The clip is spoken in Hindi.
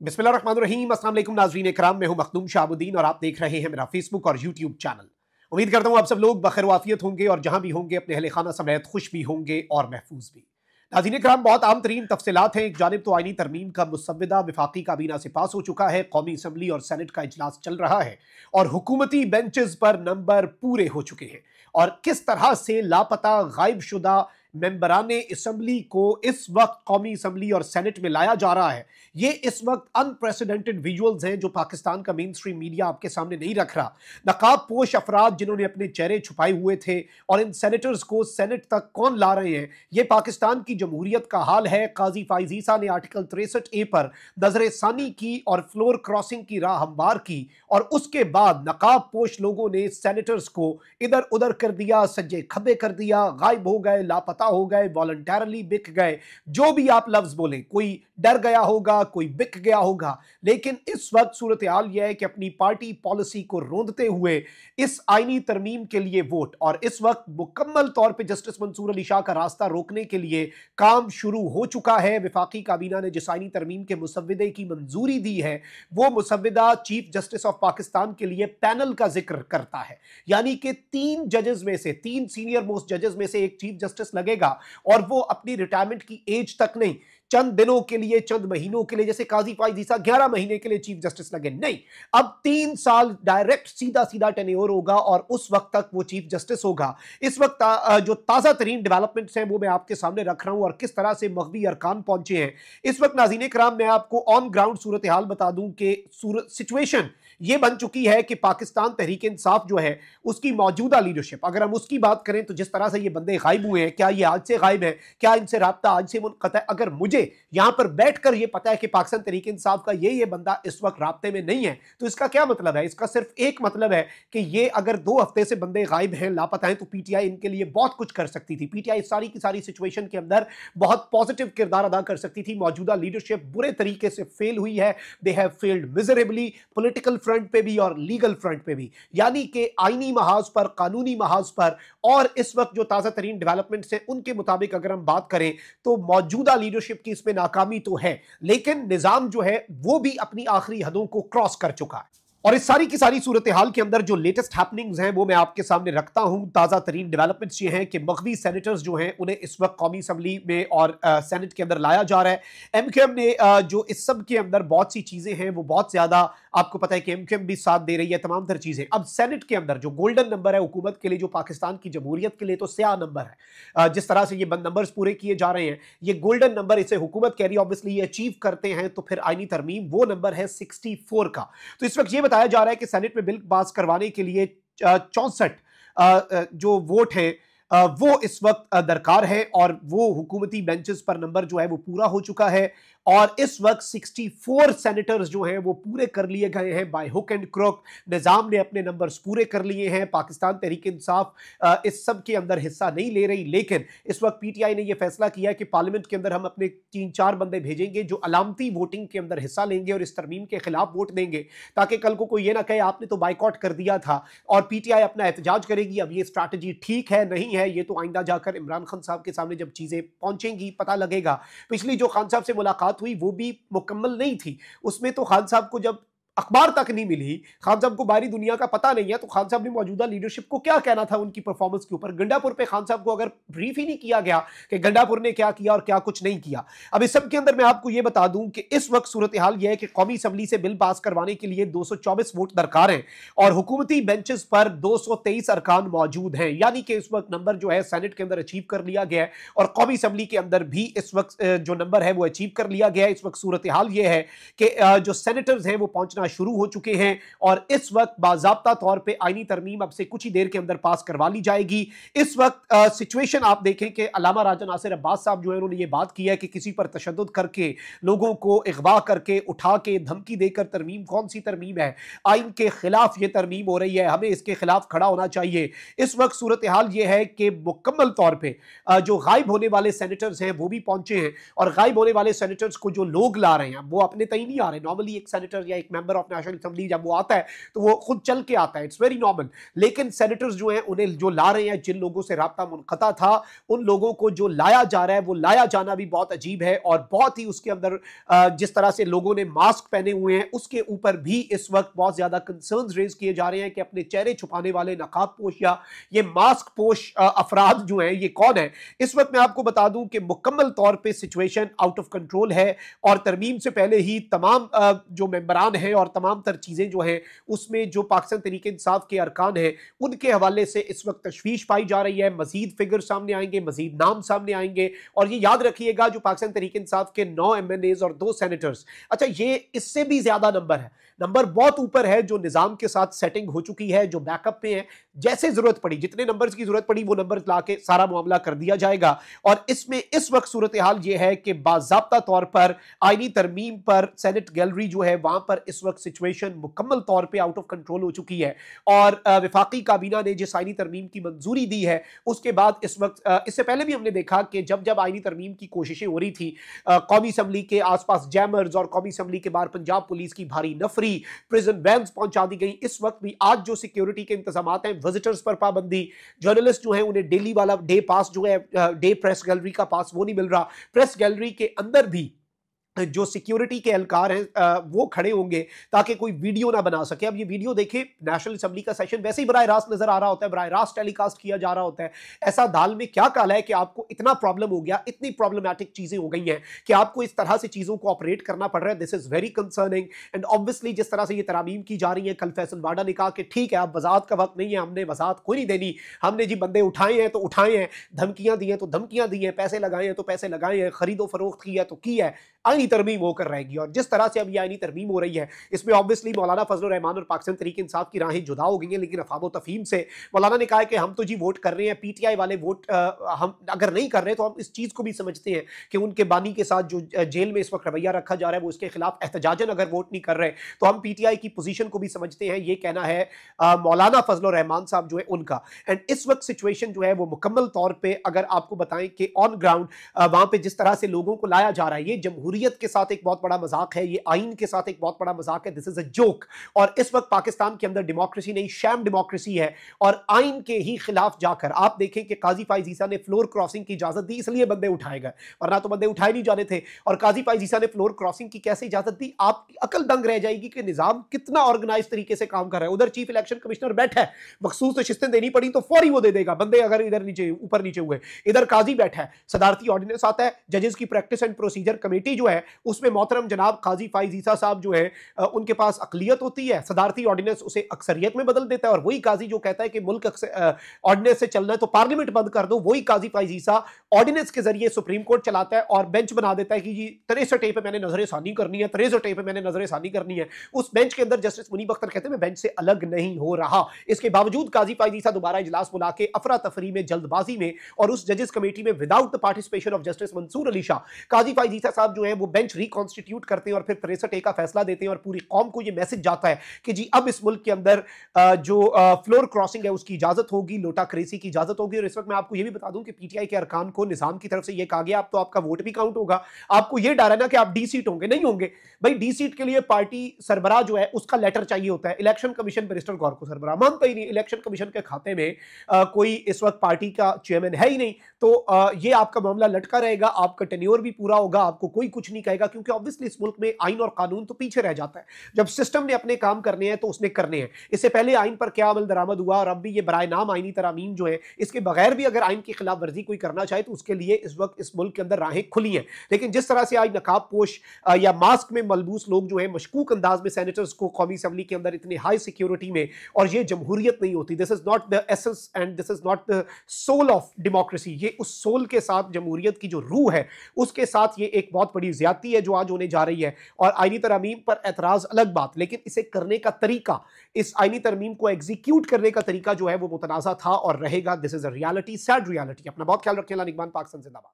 बिस्मिल्लाहिर्रहमानिर्रहीम। अस्सलाम वालेकुम नाज़रीन इकराम, मैं हूं मखदूम शाहबुद्दीन और आप देख रहे हैं मेरा फेसबुक और यूट्यूब चैनल। उम्मीद करता हूं आप सब लोग बखैर वाफियत होंगे और जहां भी होंगे अपने अहले खाना समेत खुश भी होंगे और महफूज भी। नाज़रीन इकराम, बहुत आम तरीन तफसीलात हैं। एक जानिब तो आईनी तरमीम का मुसव्वदा वफाकी काबीना से पास हो चुका है, कौमी असम्बली और सेनेट का इजलास चल रहा है और हुकूमती बेंचेस पर नंबर पूरे हो चुके हैं और किस तरह से लापता गायब शुदा मेंबराने असम्बली को इस वक्त कौमी असम्बली और सेनेट में लाया जा रहा है, ये इस वक्त अनप्रेसिडेंटेड विजुअल्स हैं जो पाकिस्तान का मेन स्ट्रीम मीडिया आपके सामने नहीं रख रहा। नकाब पोश अफराद जिन्होंने अपने चेहरे छुपाए हुए थे और इन सेनेटर्स को सेनेट तक कौन ला रहे हैं, ये पाकिस्तान की जमहूरियत का हाल है। काजी फाइज ईसा ने आर्टिकल 63A पर नजर सानी की और फ्लोर क्रॉसिंग की राह हमवार की और उसके बाद नकाब पोश लोगों ने सेनेटर्स को इधर उधर कर दिया, सज्जे खब्बे कर दिया, गायब हो गए, लापता हो गए, वॉलंटरली बिक गए, जो भी आप लफ्ज बोलें। कोई डर गया होगा, कोई बिक गया होगा, लेकिन इस वक्त सूरत हाल यह है कि अपनी पार्टी पॉलिसी को रोंदते हुए इस आईनी तरमीम के लिए वोट और इस वक्त मुकम्मल तौर पर जस्टिस मंसूर अली शाह का रास्ता रोकने के लिए काम शुरू हो चुका है। वफाकी काबीना ने जिस आईनी तरमीम के मुसव्वदे की मंजूरी दी है, वो मुसव्वदा चीफ जस्टिस ऑफ पाकिस्तान के लिए पैनल का जिक्र करता है, यानी कि 3 जजेस में से, 3 सीनियर मोस्ट जजेस में से एक चीफ जस्टिस लगेगा और वो अपनी रिटायरमेंट की एज तक नहीं, चंद दिनों के लिए, चंद महीनों के लिए, जैसे काजी फाइज ईसा 11 महीने के लिए चीफ जस्टिस लगे, नहीं, अब 3 साल डायरेक्ट सीधा सीधा टेन्योर होगा और उस वक्त तक वो चीफ जस्टिस होगा। इस वक्त जो ताजा तरीन डेवलपमेंट्स हैं वो मैं आपके सामने रख रहा हूं और किस तरह से मग़वी अरकान पहुंचे हैं इस वक्त। नाज़रीन कराम, मैं आपको ऑन ग्राउंड सूरत हाल बता दूं कि सिचुएशन ये बन चुकी है कि पाकिस्तान तहरीक इंसाफ जो है उसकी मौजूदा लीडरशिप, अगर हम उसकी बात करें तो जिस तरह से ये बंदे गायब हुए हैं, क्या ये आज से गायब है, क्या इनसे राब्ता आज से मुनक़ता है? अगर मुझे यहां पर बैठकर ये पता है कि पाकिस्तान तहरीक इंसाफ का ये बंदा इस वक्त राब्ते में नहीं है, तो इसका क्या मतलब है? इसका सिर्फ एक मतलब है कि ये अगर 2 हफ्ते से बंदे गायब हैं, लापता हैं, तो पीटीआई इनके लिए बहुत कुछ कर सकती थी। पीटीआई सारी की सारी सिचुएशन के अंदर बहुत पॉजिटिव किरदार अदा कर सकती थी। मौजूदा लीडरशिप बुरे तरीके से फेल हुई है, they have failed miserably, political front पे भी और लीगल फ्रंट पे भी, यानी कि आईनी महाज पर, कानूनी महाज पर। और इस वक्त जो ताजा तरीन डेवलपमेंट्स हैं उनके मुताबिक अगर हम बात करें तो मौजूदा लीडरशिप की इसमें नाकामी तो है, लेकिन निजाम जो है वो भी अपनी आखिरी हदों को क्रॉस कर चुका है। और इस सारी की सारी सूरत हाल के अंदर जो लेटेस्ट हैपनिंग्स हैं वो मैं आपके सामने रखता हूं। ताजा तरीन डेवलपमेंट्स ये हैं कि मग़वी सेनेटर्स जो हैं उन्हें इस वक्त कौमी असम्बली में और सेनेट के अंदर लाया जा रहा है। एमक्यूएम ने जो इस सब के अंदर बहुत सी चीजें हैं वो बहुत ज्यादा, आपको पता है कि एमक्यूएम भी साथ दे रही है तमाम तर चीजें। अब सेनेट के अंदर जो गोल्डन नंबर है हुकूमत के लिए, जो पाकिस्तान की जमहूरियत के लिए तो स्याह नंबर है, जिस तरह से ये नंबर्स पूरे किए जा रहे हैं, ये गोल्डन नंबर, इसे हुकूमत कह रही है, ऑब्वियसली ये अचीव करते हैं तो फिर आईनी तरमीम वो नंबर है 64 का। तो इस वक्त ये बताया जा रहा है कि सेनेट में बिल पास करवाने के लिए 64 जो वोट है वो इस वक्त दरकार है और वो हुकूमती बेंचेस पर नंबर जो है वो पूरा हो चुका है और इस वक्त 64 सेनेटर्स जो हैं वो पूरे कर लिए गए हैं बाय हुक एंड क्रुक। निजाम ने अपने नंबर्स पूरे कर लिए हैं। पाकिस्तान तहरीक इंसाफ इस सब के अंदर हिस्सा नहीं ले रही, लेकिन इस वक्त पीटीआई ने यह फैसला किया कि पार्लियामेंट के अंदर हम अपने 3-4 बंदे भेजेंगे जो अलामती वोटिंग के अंदर हिस्सा लेंगे और इस तरमीम के खिलाफ वोट देंगे, ताकि कल को कोई ये ना कहे आपने तो बाइकआउट कर दिया था और पीटीआई अपना एहतजाज करेगी। अब ये स्ट्रैटेजी ठीक है नहीं है, ये तो आइंदा जाकर इमरान खान साहब के सामने जब चीजें पहुंचेंगी पता लगेगा। पिछली जो खान साहब से मुलाकात हुई वो भी मुकम्मल नहीं थी, उसमें तो खान साहब को जब अखबार तक नहीं मिली, खान साहब को बाहरी दुनिया का पता नहीं है, तो खान साहब ने मौजूदा लीडरशिप को क्या कहना था उनकी परफॉर्मेंस के ऊपर। गंडापुर पे खान साहब को अगर ब्रीफ ही नहीं किया गया कि गंडापुर ने क्या किया और क्या कुछ नहीं किया। अब इस सब के अंदर मैं आपको यह बता दूं कि इस वक्त सूरत हाल यह है कि कौमी असम्बली से बिल पास करवाने के लिए 224 वोट दरकार हैं और हुकूमती बेंचेस पर 223 अरकान मौजूद हैं, यानी कि इस वक्त नंबर जो है सेनेट के अंदर अचीव कर लिया गया है और कौमी असम्बली के अंदर भी इस वक्त जो नंबर है वो अचीव कर लिया गया है। इस वक्त सूरत हाल यह है कि जो सेनेटर्स हैं वो पहुंचना शुरू हो चुके हैं और इस वक्त बाज़ाब्ता तौर पे आईनी तरमीम अब से कुछ ही देर के अंदर पास करवा ली जाएगी। इस वक्त सिचुएशन आप देखें कि अल्लामा राजा नासिर अब्बास साहब जो है उन्होंने ये बात की है कि किसी पर तशद्दुद करके, लोगों को अगवा करके, उठा के, धमकी देकर तरमीम कौन सी तरमीम है? आइन के खिलाफ ये तरमीम हो रही है, हमें इसके खिलाफ खड़ा होना चाहिए। इस वक्त सूरत हाल ये है कि मुकम्मल तौर पर जो गायब होने वाले सेनेटर्स हैं वो भी पहुंचे हैं और गायब होने वाले सेनेटर्स को जो लोग ला रहे हैं वो अपने तय नहीं आ रहे। नॉर्मली एक सेनेटर या एक मेंबर ऑफ नेशनल असेंबली जब वो आता है तो वो खुद चल के आता है, इट्स वेरी नॉर्मल। लेकिन सेनेटर्स जो हैं उन्हें जो ला रहे हैं, जिन लोगों से राब्ता मुनक़ता था, उन लोगों को जो लाया जा रहा है वो लाया जाना भी बहुत अजीब है। और बहुत ही उसके अंदर जिस तरह से लोगों ने मास्क पहने हुए हैं उसके ऊपर भी इस वक्त बहुत ज्यादा कंसर्न्स रेज किए जा रहे हैं कि अपने चेहरे छुपाने वाले नकाब पोश या ये मास्क पोश अफराद जो हैं ये कौन है। इस वक्त मैं आपको बता दूं कि मुकम्मल तौर पे सिचुएशन आउट ऑफ कंट्रोल है और तरमीम से पहले ही तमाम जो मेंबरान हैं और तमाम तर चीजें जो हैं उसमें जो पाकिस्तान तहरीक इंसाफ के अरकान हैं उनके हवाले से इस वक्त तशवीश पाई जा रही है। मजीद फिगर सामने आएंगे, मजीद नाम सामने आएंगे। और ये याद रखिएगा जो पाकिस्तान तहरीक इंसाफ के 9 MNAs और 2 सेनेटर्स, अच्छा ये इससे भी ज्यादा नंबर है, नंबर बहुत ऊपर है, जो निजाम के साथ सेटिंग हो चुकी है, जो बैकअप पे है। जैसे जरूरत पड़ी, जितने नंबर्स की जरूरत पड़ी वो नंबर लाके सारा मामला कर दिया जाएगा। और इसमें इस वक्त सूरत हाल ये है कि बाज़ाब्ता तौर पर आईनी तरमीम पर सेनेट गैलरी जो है वहां पर इस वक्त सिचुएशन मुकम्मल तौर पर आउट ऑफ कंट्रोल हो चुकी है। और वफाकी काबीना ने जिस आईनी तरमीम की मंजूरी दी है उसके बाद इस वक्त, इससे पहले भी हमने देखा कि जब जब आईनी तरमीम की कोशिशें हो रही थी, कौमी असम्बली के आसपास जैमर्स और कौमी असम्बली के बाहर पंजाब पुलिस की भारी नफरी, प्रिजन वैन्स पहुंचा दी गई। इस वक्त भी आज जो सिक्योरिटी के इंतजाम हैं, विजिटर्स पर पाबंदी, जर्नलिस्ट जो है उन्हें डेली वाला डे पास जो है, डे प्रेस गैलरी का पास वो नहीं मिल रहा। प्रेस गैलरी के अंदर भी जो सिक्योरिटी के एहलकार हैं वो खड़े होंगे ताकि कोई वीडियो ना बना सके। अब ये वीडियो देखें, नेशनल असेंबली का सेशन वैसे ही बराह रास्त नजर आ रहा होता है, बराह रास्त टेलीकास्ट किया जा रहा होता है। ऐसा दाल में क्या काला है कि आपको इतना प्रॉब्लम हो गया, इतनी प्रॉब्लमैटिक चीजें हो गई हैं कि आपको इस तरह से चीजों को ऑपरेट करना पड़ रहा है। This is very concerning and obviously जिस तरह से ये तरामीम की जा रही है, कल फैसल वाडा ने कहा कि ठीक है अब वजात का वक्त नहीं है, हमने वजात कोई नहीं देनी, हमने जी बंदे उठाए हैं तो उठाए हैं, धमकियां दी हैं तो धमकियां दी हैं, पैसे लगाए हैं तो पैसे लगाए हैं, खरीदो फरोख्त की है तो की है, आईनी तरमीम होकर रहेगी। और जिस तरह से अब ये आईनी तरमीम हो रही है इसमें ऑब्वियसली मौलाना फजल रहमान और पाकिस्तान तहरीक इंसाफ की राहें जुदा हो गई हैं। लेकिन अफाम तफहीम से मौलाना ने कहा है कि हम तो जी वोट कर रहे हैं, पीटीआई वाले वोट हम अगर नहीं कर रहे तो हम इस चीज को भी समझते हैं कि उनके बानी के साथ जो जेल में इस वक्त रवैया रखा जा रहा है वो इसके खिलाफ एहतजाजन अगर वोट नहीं कर रहे तो हम पीटीआई की पोजीशन को भी समझते हैं। ये कहना है मौलाना फजल रहमान साहब जो है उनका। एंड इस वक्त सिचुएशन जो है वो मुकम्मल तौर पर अगर आपको बताएं कि ऑन ग्राउंड वहां पर जिस तरह से लोगों को लाया जा रहा है, ये जमहूरियत के साथ एक बहुत बड़ा मजाक है, ये आइन के साथ एक बहुत बड़ा मजाक है। This is a joke. और इस वक्त पाकिस्तान के अंदर डेमोक्रेसी नहीं, शैम डेमोक्रेसी है। और आइन के ही खिलाफ जाकर आप देखें कि काजी फाइज ईसा ने फ्लोर क्रॉसिंग की इजाजत दी, इसलिए बंदे उठाए गए, वरना तो बंदे उठाए नहीं जाने थे। और काजी फाइज ईसा ने फ्लोर क्रॉसिंग की कैसे इजाजत दी, आपकी अकल दंग रह जाएगी कि निजाम कितना ऑर्गेनाइज तरीके से काम कर रहा है। उधर चीफ इलेक्शन कमिश्नर बैठा है, मखसूस नशिस्तें देनी पड़ी तो फौरी वो दे देगा, बंदे अगर इधर नीचे ऊपर नीचे हुए। इधर काजी बैठा है, सदारती ऑर्डिनेंस आता है, जजेस की प्रैक्टिस एंड प्रोसीजर कमेटी जो है उसमें मोहतरम जनाब काजी फाइज ईसा साहब जो है उनके पास अकलियत होती है, सदारती ऑर्डिनेंस उसे अक्सरियत में बदल देता है। और वही काजी जो कहता है कि मुल्क ऑर्डिनेंस से चलना है तो पार्लियामेंट बंद कर दो, वही काजी फाइज ईसा ऑर्डिनेंस के जरिए सुप्रीम कोर्ट चलाता है और बेंच बना देता है कि जी 63 पे मैंने नजर सानी करनी है, 63 पे मैंने नजर सानी करनी है। उस बेंच के अंदर जस्टिस मुनीब अख्तर कहते हैं मैं बेंच से अलग नहीं हो रहा। इसके बावजूद काजी फाइज ईसा दोबारा इजलास बुला के अफरा तफरी में, जल्दबाजी में और उस जजेस कमेटी में without the participation of justice Mansoor Ali Shah, Qazi Faez Isa साहब जो है वो बेंच रिकॉन्स्टिट्यूट करते हैं और फिर 63 का फैसला देते हैं। और पूरी कौम को यह मैसेज जाता है कि जी अब इस मुल्क के अंदर जो फ्लोर क्रॉसिंग है उसकी इजाजत होगी, लोटा क्रेसी की इजाजत होगी। और इस वक्त मैं आपको यह भी बता दूं कि पीटीआई के अरकान को निजाम की तरफ से यह कहा गया अब तो आपका वोट भी काउंट होगा। आपको यह डर है ना कि आप डी सीट होंगे, नहीं होंगे भाई। डी सीट के लिए पार्टी सरबराह जो है उसका लेटर चाहिए होता है। इलेक्शन कमीशन बैरिस्टर गौर को सरबराह मानता ही नहीं, इलेक्शन कमीशन के खाते में कोई इस वक्त पार्टी का चेयरमैन है ही नहीं, तो ये आपका मामला लटका रहेगा, आपका टेन्योर भी पूरा होगा, आपको कोई कुछ नहीं कहेगा। क्योंकि ऑब्वियसली इस मुल्क में आइन और कानून तो पीछे रह जाता है। जब सिस्टम ने अपने काम करने हैं तो उसने करने हैं। इससे पहले आइन पर क्या अमल दरामद हुआ और अब भी ये बराए नाम आइनी तरामीम जो है, इसके बगैर भी अगर आइन की खिलाफ वर्जी कोई करना चाहे तो उसके लिए इस वक्त इस मुल्क के अंदर राहें खुली हैं। लेकिन जिस तरह से आज नकाब पोश या मास्क में मलबूस लोग जो है मशकूक अंदाज में सेनेटर्स को कौमी असम्बली के अंदर इतने हाई सिक्योरिटी में, और ये जमहूरियत नहीं होती। This is not the essence and this is not the soul of democracy. ये उस सोल के साथ, जमहूरियत की जो रूह है उसके साथ ये एक बहुत बड़ी ज्यादती है जो आज होने जा रही है। और आइनी तरमीम पर एतराज अलग बात, लेकिन इसे करने का तरीका, इस आइनी तरमीम को एग्जीक्यूट करने का तरीका जो है वो मुतनाज़ा था और रहेगा। This is a reality, sad reality. अपना बहुत ख्याल रखें। अल्लाह निगहबान। पाकिस्तान जिंदाबाद।